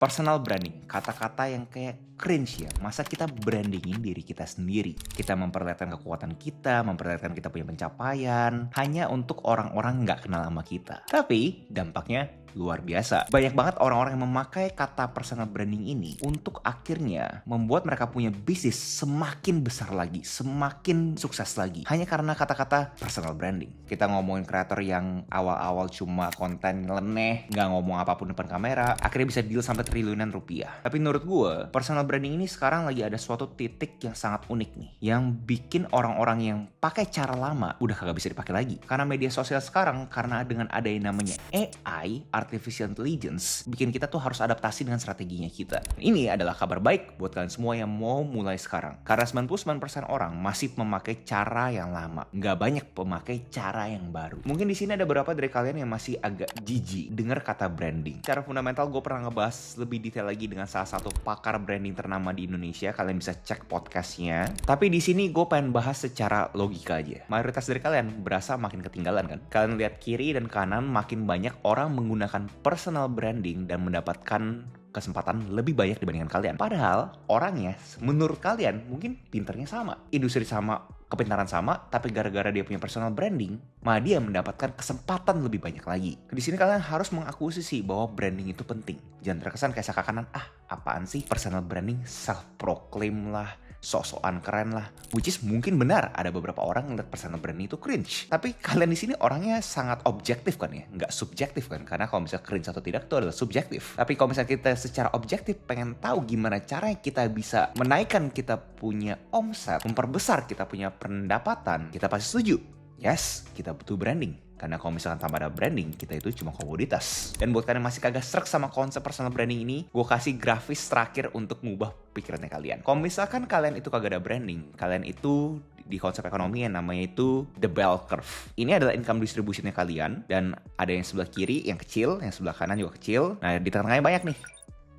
Personal branding, kata-kata yang kayak cringe ya. Masa kita brandingin diri kita sendiri? Kita memperlihatkan kekuatan kita, memperlihatkan kita punya pencapaian, hanya untuk orang-orang nggak kenal sama kita. Tapi dampaknya luar biasa. Banyak banget orang-orang yang memakai kata personal branding ini untuk akhirnya membuat mereka punya bisnis semakin besar lagi, semakin sukses lagi. Hanya karena kata-kata personal branding. Kita ngomongin kreator yang awal-awal cuma konten nyeleneh, nggak ngomong apapun depan kamera, akhirnya bisa deal sampai triliunan rupiah. Tapi menurut gue, personal branding ini sekarang lagi ada suatu titik yang sangat unik nih, yang bikin orang-orang yang pakai cara lama udah kagak bisa dipakai lagi. Karena media sosial sekarang, karena dengan ada yang namanya AI, Artificial Intelligence, bikin kita tuh harus adaptasi dengan strateginya kita. Ini adalah kabar baik buat kalian semua yang mau mulai sekarang. Karena 99% orang masih memakai cara yang lama. Nggak banyak pemakai cara yang baru. Mungkin di sini ada beberapa dari kalian yang masih agak jijik dengar kata branding. Secara fundamental gue pernah ngebahas lebih detail lagi dengan salah satu pakar branding ternama di Indonesia. Kalian bisa cek podcastnya. Tapi di sini gue pengen bahas secara logika aja. Mayoritas dari kalian berasa makin ketinggalan kan? Kalian lihat kiri dan kanan makin banyak orang menggunakan personal branding dan mendapatkan kesempatan lebih banyak dibandingkan kalian. Padahal orangnya menurut kalian mungkin pinternya sama, industri sama, kepintaran sama, tapi gara-gara dia punya personal branding, malah dia mendapatkan kesempatan lebih banyak lagi. Di sini kalian harus mengakuisisi bahwa branding itu penting. Jangan terkesan kayak seakan-akan apaan sih personal branding, self proclaim lah, sok-sokan keren lah. Which is mungkin benar ada beberapa orang ngeliat personal branding itu cringe. Tapi kalian di sini orangnya sangat objektif kan ya, nggak subjektif kan? Karena kalau misalnya cringe atau tidak itu adalah subjektif. Tapi kalau misalnya kita secara objektif pengen tahu gimana caranya kita bisa menaikkan kita punya omset, memperbesar kita punya pendapatan, kita pasti setuju. Yes, kita butuh branding. Karena kalau misalkan tanpa ada branding, kita itu cuma komoditas. Dan buat kalian yang masih kagak srek sama konsep personal branding ini, gue kasih grafis terakhir untuk ngubah pikirannya kalian. Kalau misalkan kalian itu kagak ada branding, kalian itu di konsep ekonomi yang namanya itu the bell curve. Ini adalah income distributionnya kalian, dan ada yang sebelah kiri yang kecil, yang sebelah kanan juga kecil. Nah, di tengah-tengahnya banyak nih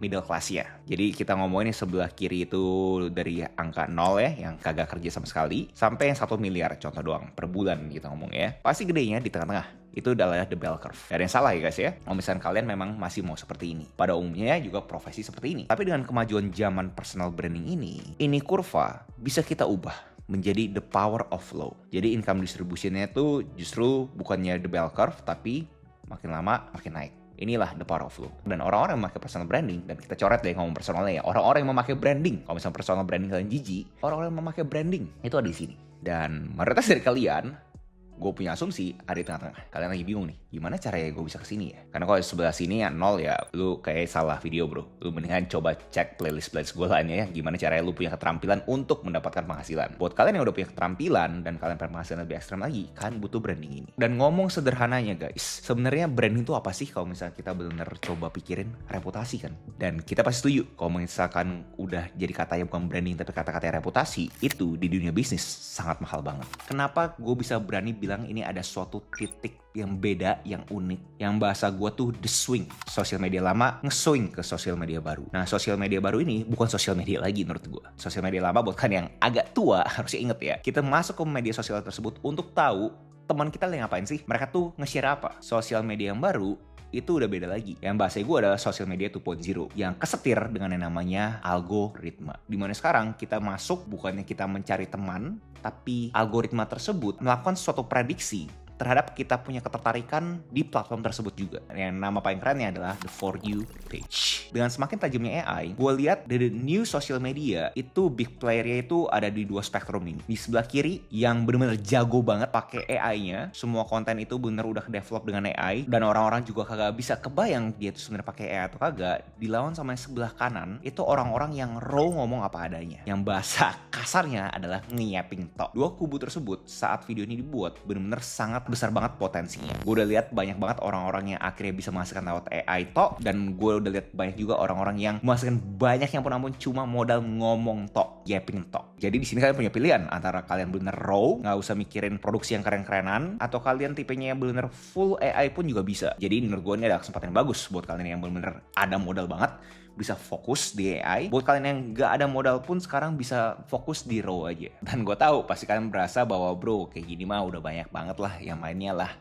middle class ya. Jadi kita ngomongin sebelah kiri itu dari angka 0 ya, yang kagak kerja sama sekali, sampai yang 1 miliar contoh doang per bulan kita ngomong ya. Pasti gedenya di tengah-tengah. Itu adalah the bell curve. Gak ada yang salah ya guys ya. Kalau misalnya kalian memang masih mau seperti ini. Pada umumnya juga profesi seperti ini. Tapi dengan kemajuan zaman personal branding ini kurva bisa kita ubah menjadi the power of flow. Jadi income distributionnya itu justru bukannya the bell curve, tapi makin lama makin naik. Inilah the power of flow. Dan orang-orang yang memakai personal branding, dan kita coret deh ngomong personalnya ya, orang-orang yang memakai branding, kalau misalnya personal branding kalian jijik, orang-orang yang memakai branding itu ada di sini. Dan mayoritas dari kalian, gue punya asumsi ada di tengah-tengah. Kalian lagi bingung nih, gimana caranya gue bisa kesini ya? Karena kalau sebelah sini ya 0 ya, lu kayak salah video bro. Lu mendingan coba cek playlist gue lainnya ya, gimana caranya lu punya keterampilan untuk mendapatkan penghasilan. Buat kalian yang udah punya keterampilan dan kalian pengen penghasilan lebih ekstrem lagi, kalian butuh branding ini. Dan ngomong sederhananya guys, sebenarnya branding itu apa sih kalau misalnya kita benar coba pikirin? Reputasi kan? Dan kita pasti setuju kalau misalkan udah jadi katanya bukan branding tapi kata-kata reputasi, itu di dunia bisnis sangat mahal banget. Kenapa gue bisa berani bilang ini ada suatu titik yang beda, yang unik, yang bahasa gue tuh the swing. Sosial media lama nge-swing ke sosial media baru. Nah, sosial media baru ini bukan sosial media lagi menurut gue. Sosial media lama buat kan yang agak tua harusnya inget ya. Kita masuk ke media sosial tersebut untuk tahu teman kita lagi ngapain sih. Mereka tuh nge-share apa. Sosial media yang baru itu udah beda lagi. Yang bahasa gue adalah sosial media 2.0 yang kesetir dengan yang namanya algoritma. Dimana sekarang kita masuk bukannya kita mencari teman, tapi algoritma tersebut melakukan suatu prediksi terhadap kita punya ketertarikan di platform tersebut juga. Yang nama paling kerennya adalah the For You page. Dengan semakin tajamnya AI, gue lihat the new social media itu big playernya itu ada di dua spektrum ini. Di sebelah kiri yang benar-benar jago banget pakai AI-nya, semua konten itu benar udah develop dengan AI, dan orang-orang juga kagak bisa kebayang dia itu sebenarnya pakai AI atau kagak. Dilawan sama yang sebelah kanan itu orang-orang yang raw ngomong apa adanya. Yang bahasa kasarnya adalah nge-yapping tok. Dua kubu tersebut saat video ini dibuat benar-benar sangat besar banget potensinya. Gue udah lihat banyak banget orang-orang yang akhirnya bisa menghasilkan lewat AI tok, dan gue udah lihat banyak juga orang-orang yang menghasilkan banyak yang pun ampun cuma modal ngomong tok, yapping tok. Jadi di sini kalian punya pilihan antara kalian bener raw, nggak usah mikirin produksi yang keren-kerenan, atau kalian tipenya yang bener full AI pun juga bisa. Jadi menurut gue ini ada kesempatan yang bagus buat kalian yang bener-bener ada modal banget, bisa fokus di AI. Buat kalian yang gak ada modal pun sekarang bisa fokus di raw aja. Dan gue tahu pasti kalian berasa bahwa bro kayak gini mah udah banyak banget lah yang mainnya lah.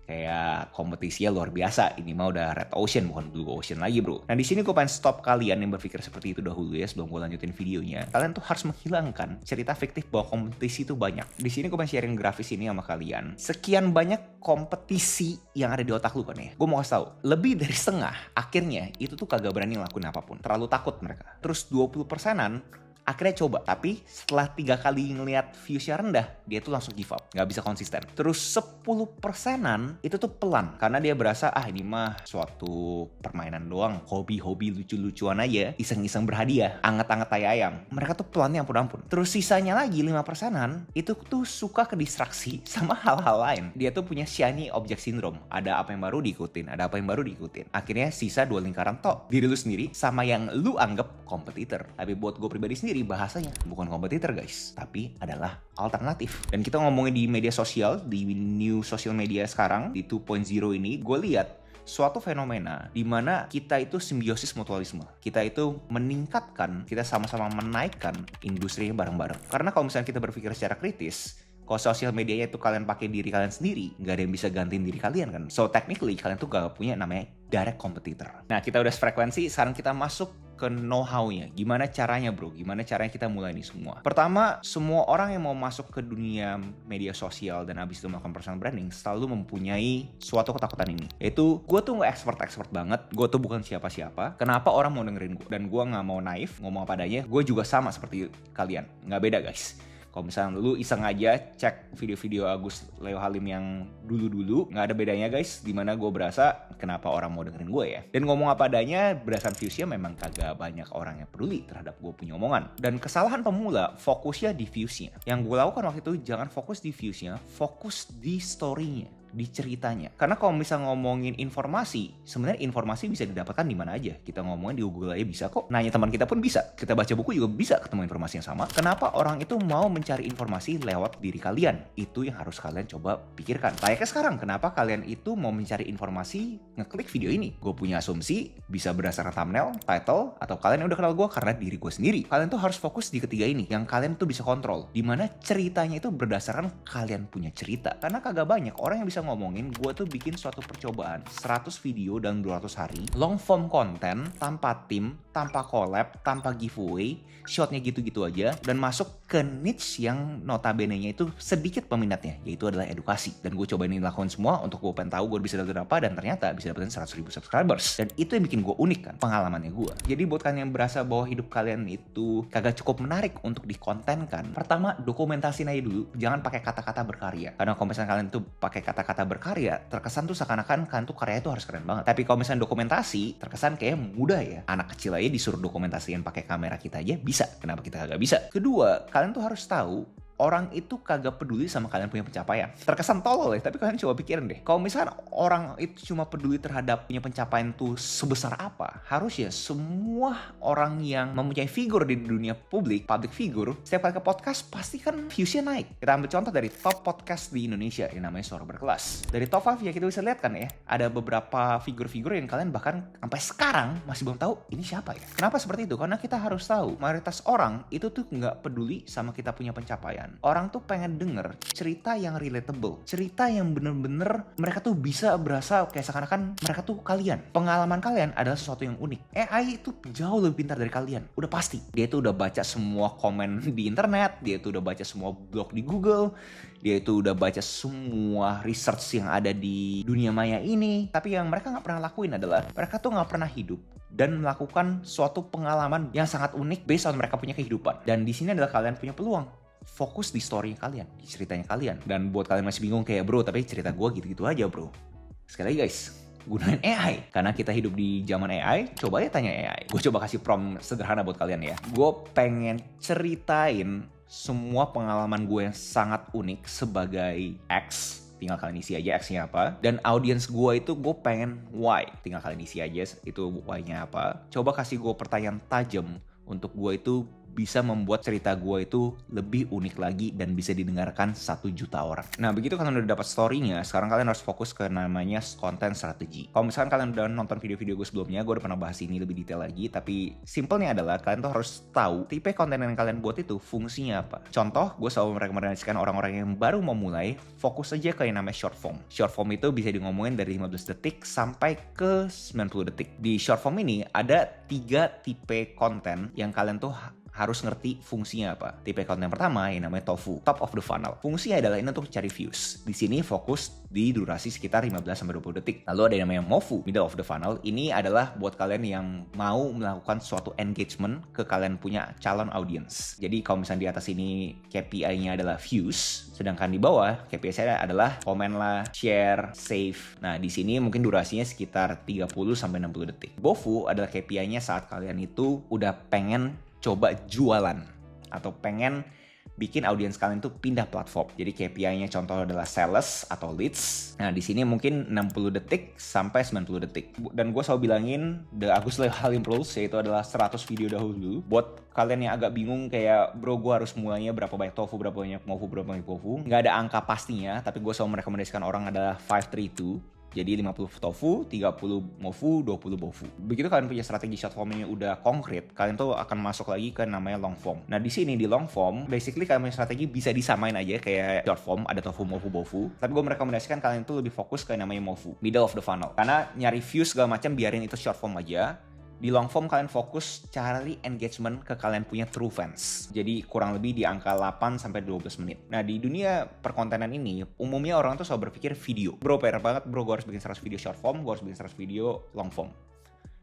Kayak kompetisinya luar biasa. Ini mah udah red ocean bukan blue ocean lagi, bro. Nah, di sini gue pengen stop kalian yang berpikir seperti itu dahulu ya sebelum gue lanjutin videonya. Kalian tuh harus menghilangkan cerita fiktif bahwa kompetisi itu banyak. Di sini gue pengen sharing grafis ini sama kalian. Sekian banyak kompetisi yang ada di otak lu kan ya. Gue mau kasih tahu, lebih dari setengah akhirnya itu tuh kagak berani ngelakuin apapun. Terlalu takut mereka. Terus 20%-an akhirnya coba, tapi setelah 3 kali ngelihat viewsnya rendah, dia tuh langsung give up, nggak bisa konsisten. Terus 10%-an itu tuh pelan, karena dia berasa, ini mah suatu permainan doang, hobi-hobi lucu-lucuan aja, iseng-iseng berhadiah, anget-anget tai ayam. Mereka tuh pelannya ampun-ampun. Terus sisanya lagi 5%-an, itu tuh suka ke distraksi sama hal-hal lain. Dia tuh punya shiny object syndrome, ada apa yang baru diikutin, ada apa yang baru diikutin. Akhirnya sisa 2 lingkaran tok, diri lu sendiri sama yang lu anggap kompetitor. Tapi buat gue pribadi sendiri, bahasanya bukan kompetitor guys, tapi adalah alternatif. Dan kita ngomongin di media sosial, di new social media sekarang, di 2.0 ini, gue lihat suatu fenomena di mana kita itu simbiosis mutualisme. Kita itu meningkatkan, kita sama-sama menaikkan industrinya bareng-bareng. Karena kalau misalnya kita berpikir secara kritis, kalau sosial medianya itu kalian pakai diri kalian sendiri, nggak ada yang bisa gantiin diri kalian kan. So technically kalian tuh gak punya namanya direct competitor. Nah, kita udah frekuensi, sekarang kita masuk ke know-how-nya. Gimana caranya bro? Gimana caranya kita mulai ini semua? Pertama, semua orang yang mau masuk ke dunia media sosial dan abis itu melakukan personal branding selalu mempunyai suatu ketakutan ini. Yaitu, gue tuh gak expert banget. Gue tuh bukan siapa-siapa. Kenapa orang mau dengerin gue? Dan gue gak mau naif, ngomong apa adanya. Gue juga sama seperti kalian. Gak beda guys. Kalau misalnya lu iseng aja cek video-video Agus Leo Halim yang dulu-dulu, nggak ada bedanya guys. Dimana gue berasa kenapa orang mau dengerin gue ya. Dan ngomong apa adanya, berdasarkan viewsnya memang kagak banyak orang yang peduli terhadap gue punya omongan. Dan kesalahan pemula, fokusnya di viewsnya. Yang gue lakukan waktu itu, jangan fokus di viewsnya, fokus di story-nya, di ceritanya. Karena kalau misalnya ngomongin informasi, sebenarnya informasi bisa didapatkan di mana aja. Kita ngomongin di Google aja bisa kok. Nanya teman kita pun bisa. Kita baca buku juga bisa ketemu informasi yang sama. Kenapa orang itu mau mencari informasi lewat diri kalian? Itu yang harus kalian coba pikirkan. Layaknya sekarang, kenapa kalian itu mau mencari informasi ngeklik video ini? Gue punya asumsi, bisa berdasarkan thumbnail, title, atau kalian yang udah kenal gue karena diri gue sendiri. Kalian tuh harus fokus di ketiga ini, yang kalian tuh bisa kontrol. Dimana ceritanya itu berdasarkan kalian punya cerita. Karena kagak banyak orang yang bisa ngomongin, gue tuh bikin suatu percobaan 100 video dalam 200 hari, long form konten, tanpa tim, tanpa collab, tanpa giveaway, shotnya gitu-gitu aja, dan masuk ke niche yang notabene-nya itu sedikit peminatnya, yaitu adalah edukasi. Dan gue coba ini lakukan semua untuk gue pengen tahu gue bisa dapetin apa, dan ternyata bisa dapetin 100.000 subscribers. Dan itu yang bikin gue unik kan, pengalamannya gue. Jadi buat kalian yang berasa bahwa hidup kalian itu kagak cukup menarik untuk dikontenkan, pertama dokumentasiin aja dulu, jangan pakai kata-kata berkarya. Karena kalau misalnya kalian tuh pakai kata-kata berkarya, terkesan tuh seakan-akan kalian tuh karyanya tuh harus keren banget. Tapi kalau misalnya dokumentasi, terkesan kayak mudah ya. Anak kecil aja disuruh dokumentasiin pakai kamera kita aja bisa. Kenapa kita kagak bisa? Kedua, kalian tuh harus tahu orang itu kagak peduli sama kalian punya pencapaian. Terkesan tolol ya, tapi kalian coba pikirin deh. Kalau misalnya orang itu cuma peduli terhadap punya pencapaian tuh sebesar apa, harusnya semua orang yang mempunyai figur di dunia publik, public figure, setiap kali ke podcast pasti kan viewsnya naik. Kita ambil contoh dari top podcast di Indonesia yang namanya Suara Berkelas. Dari top 5 ya kita bisa lihat kan ya, ada beberapa figur-figur yang kalian bahkan sampai sekarang masih belum tahu ini siapa ya. Kenapa seperti itu? Karena kita harus tahu mayoritas orang itu tuh nggak peduli sama kita punya pencapaian. Orang tuh pengen denger cerita yang relatable, cerita yang bener-bener mereka tuh bisa berasa kayak seakan-akan mereka tuh kalian. Pengalaman kalian adalah sesuatu yang unik. AI itu jauh lebih pintar dari kalian, udah pasti. Dia tuh udah baca semua komen di internet, dia tuh udah baca semua blog di Google, dia itu udah baca semua research yang ada di dunia maya ini. Tapi yang mereka nggak pernah lakuin adalah mereka tuh nggak pernah hidup dan melakukan suatu pengalaman yang sangat unik based on mereka punya kehidupan. Dan di sini adalah kalian punya peluang. Fokus di story kalian, di ceritanya kalian. Dan buat kalian masih bingung kayak bro, tapi cerita gue gitu-gitu aja bro. Sekali lagi guys, gunain AI. Karena kita hidup di zaman AI, coba ya tanya AI. Gue coba kasih prompt sederhana buat kalian ya. Gue pengen ceritain semua pengalaman gue yang sangat unik sebagai X. Tinggal kalian isi aja X-nya apa. Dan audience gue itu gue pengen Y. Tinggal kalian isi aja itu Y-nya apa. Coba kasih gue pertanyaan tajam untuk gue itu bisa membuat cerita gue itu lebih unik lagi dan bisa didengarkan 1 juta orang. Nah, begitu kalian udah dapat story-nya, sekarang kalian harus fokus ke namanya konten strategi. Kalau misalkan kalian udah nonton video-video gue sebelumnya, gue udah pernah bahas ini lebih detail lagi, tapi simpelnya adalah kalian tuh harus tahu tipe konten yang kalian buat itu fungsinya apa. Contoh, gue selalu merekomendasikan orang-orang yang baru mau mulai, fokus aja ke yang namanya short form. Short form itu bisa ngomongin dari 15 detik sampai ke 90 detik. Di short form ini ada 3 tipe konten yang kalian tuh harus ngerti fungsinya apa. Tipe konten pertama yang namanya tofu, top of the funnel. Fungsinya adalah ini untuk cari views. Di sini fokus di durasi sekitar 15-20 detik. Lalu ada yang namanya mofu, middle of the funnel. Ini adalah buat kalian yang mau melakukan suatu engagement ke kalian punya calon audience. Jadi kalau misalnya di atas ini KPI-nya adalah views, sedangkan di bawah KPI saya adalah komen lah, share, save. Nah, di sini mungkin durasinya sekitar 30-60 detik. Bofu adalah KPI-nya saat kalian itu udah pengen coba jualan atau pengen bikin audiens kalian tuh pindah platform. Jadi KPI-nya contoh adalah sales atau leads. Nah, di sini mungkin 60 detik sampai 90 detik. Dan gue selalu bilangin the Agus Halim Rules, yaitu adalah 100 video dahulu. Buat kalian yang agak bingung kayak, bro gue harus mulainya berapa banyak tofu, berapa banyak mofu, berapa banyak tofu. Nggak ada angka pastinya, tapi gue selalu merekomendasikan orang adalah 5-3-2. Jadi 50 tofu, 30 mofu, 20 bofu. Begitu kalian punya strategi short form ini udah konkret, kalian tuh akan masuk lagi ke namanya long form. Nah, di sini di long form, basically kalian punya strategi bisa disamain aja kayak short form, ada tofu, mofu, bofu. Tapi gue merekomendasikan kalian tuh lebih fokus ke namanya mofu, middle of the funnel. Karena nyari views segala macam biarin itu short form aja. Di long form kalian fokus cari engagement ke kalian punya true fans. Jadi kurang lebih di angka 8-12 menit. Nah, di dunia perkontenan ini, umumnya orang tuh selalu berpikir video. Bro, PR banget bro, gue harus bikin 100 video short form, gue harus bikin 100 video long form.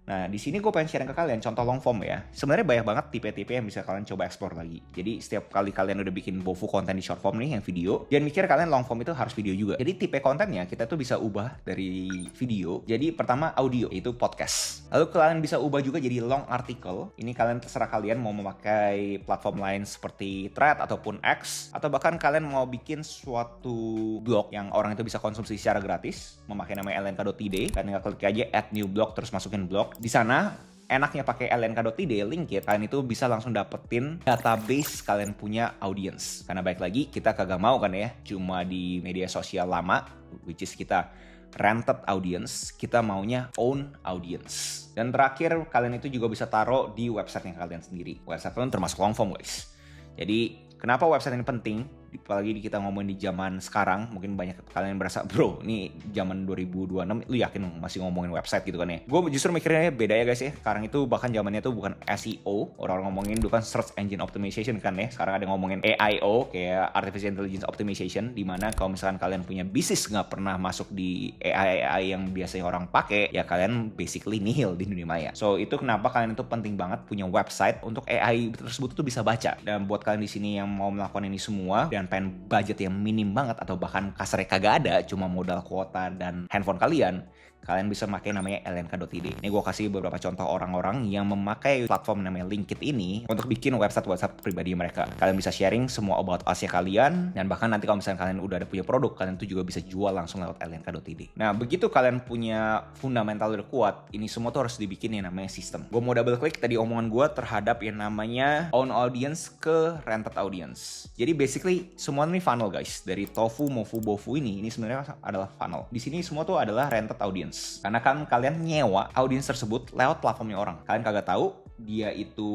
Nah, di sini gue pengen sharing ke kalian contoh long form ya. Sebenarnya banyak banget tipe-tipe yang bisa kalian coba explore lagi. Jadi setiap kali kalian udah bikin bofu konten di short form nih yang video, jangan mikir kalian long form itu harus video juga. Jadi tipe kontennya kita tuh bisa ubah dari video. Jadi pertama audio, yaitu podcast. Lalu kalian bisa ubah juga jadi long article. Ini kalian terserah kalian mau memakai platform lain seperti Thread ataupun X, atau bahkan kalian mau bikin suatu blog yang orang itu bisa konsumsi secara gratis, memakai namanya lnk.id. Kalian tinggal klik aja add new blog terus masukin blog. Di sana enaknya pakai lnk.id, Linkit, kalian itu bisa langsung dapetin database kalian punya audience. Karena baik lagi, kita kagak mau kan ya, cuma di media sosial lama, which is kita rented audience, kita maunya own audience. Dan terakhir, kalian itu juga bisa taruh di website yang kalian sendiri. Website kalian termasuk long form guys. Jadi, kenapa website ini penting? Apalagi kita ngomongin di zaman sekarang, mungkin banyak kalian berasa, bro, ini zaman 2026, lu yakin masih ngomongin website gitu kan ya? Gue justru mikirnya beda ya guys ya. Sekarang itu bahkan zamannya tuh bukan SEO, orang-orang ngomongin bukan Search Engine Optimization kan ya. Sekarang ada ngomongin AIO, kayak Artificial Intelligence Optimization, dimana kalau misalkan kalian punya bisnis nggak pernah masuk di AI yang biasanya orang pakai, ya kalian basically nihil di dunia maya. So itu kenapa kalian itu penting banget punya website untuk AI tersebut tuh bisa baca. Dan buat kalian di sini yang mau melakukan ini semua dan pengen budget yang minim banget atau bahkan kasarnya kagak ada, cuma modal kuota dan handphone kalian bisa pakai namanya lnk.id. Ini gue kasih beberapa contoh orang-orang yang memakai platform namanya Linkit ini untuk bikin website pribadi mereka. Kalian bisa sharing semua about us kalian, dan bahkan nanti kalau misalnya kalian udah ada punya produk, kalian tuh juga bisa jual langsung lewat lnk.id. Nah, begitu kalian punya fundamental udah kuat, ini semua tuh harus dibikin yang namanya sistem. Gue mau double klik tadi omongan gue terhadap yang namanya own audience ke rented audience. Jadi basically semua ini funnel guys. Dari tofu, mofu, bofu ini sebenarnya adalah funnel. Di sini semua tuh adalah rented audience. Karena kan kalian nyewa audiens tersebut lewat platformnya orang. Kalian kagak tahu dia itu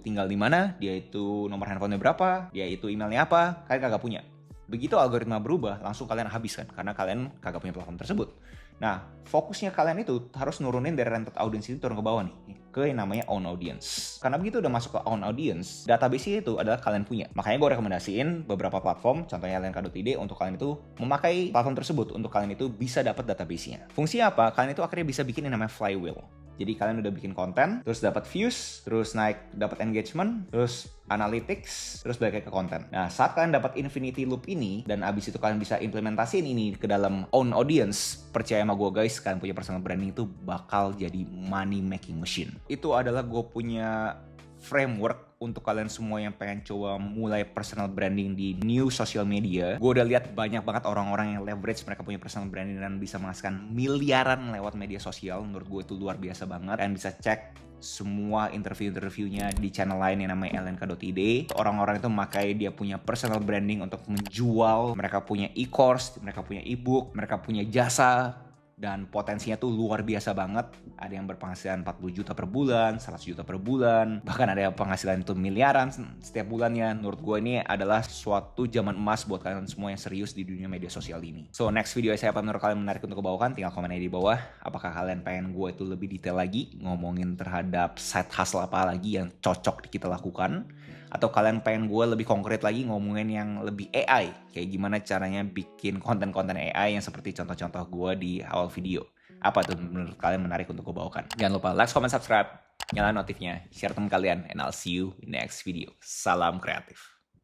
tinggal di mana, dia itu nomor handphonenya berapa, dia itu emailnya apa, kalian kagak punya. Begitu algoritma berubah, langsung kalian habiskan karena kalian kagak punya platform tersebut. Nah, fokusnya kalian itu harus nurunin dari rented audience itu turun ke bawah nih, ke yang namanya own audience. Karena begitu udah masuk ke own audience, database itu adalah kalian punya. Makanya gue rekomendasiin beberapa platform, contohnya lnk.id, untuk kalian itu memakai platform tersebut untuk kalian itu bisa dapat database-nya. Fungsinya apa? Kalian itu akhirnya bisa bikin yang namanya flywheel. Jadi kalian udah bikin konten, terus dapat views, terus dapat engagement, terus analytics, terus balik ke konten. Nah, saat kalian dapat infinity loop ini, dan abis itu kalian bisa implementasiin ini ke dalam own audience, percaya sama gue guys, kalian punya personal branding itu bakal jadi money making machine. Itu adalah gue punya framework untuk kalian semua yang pengen coba mulai personal branding di new social media, gue udah lihat banyak banget orang-orang yang leverage mereka punya personal branding dan bisa menghasilkan miliaran lewat media sosial. Menurut gue itu luar biasa banget. Kalian bisa cek semua interview-interviewnya di channel lain yang namanya lnk.id. Orang-orang itu memakai dia punya personal branding untuk menjual. Mereka punya e-course, mereka punya e-book, mereka punya jasa, dan potensinya tuh luar biasa banget. Ada yang berpenghasilan 40 juta per bulan, 100 juta per bulan, bahkan ada yang penghasilan itu miliaran setiap bulannya. Menurut gue ini adalah suatu zaman emas buat kalian semua yang serius di dunia media sosial ini. So next video saya apa menurut kalian menarik untuk kebawakan? Tinggal komen aja di bawah. Apakah kalian pengen gue itu lebih detail lagi ngomongin terhadap side hustle apa lagi yang cocok kita lakukan? Atau kalian pengen gue lebih konkret lagi ngomongin yang lebih AI, kayak gimana caranya bikin konten-konten AI yang seperti contoh-contoh gue di awal video. Apa tuh menurut kalian menarik untuk gue bawakan? Jangan lupa like, comment, subscribe, nyalain notifnya, share temen kalian, and I'll see you in next video. Salam kreatif.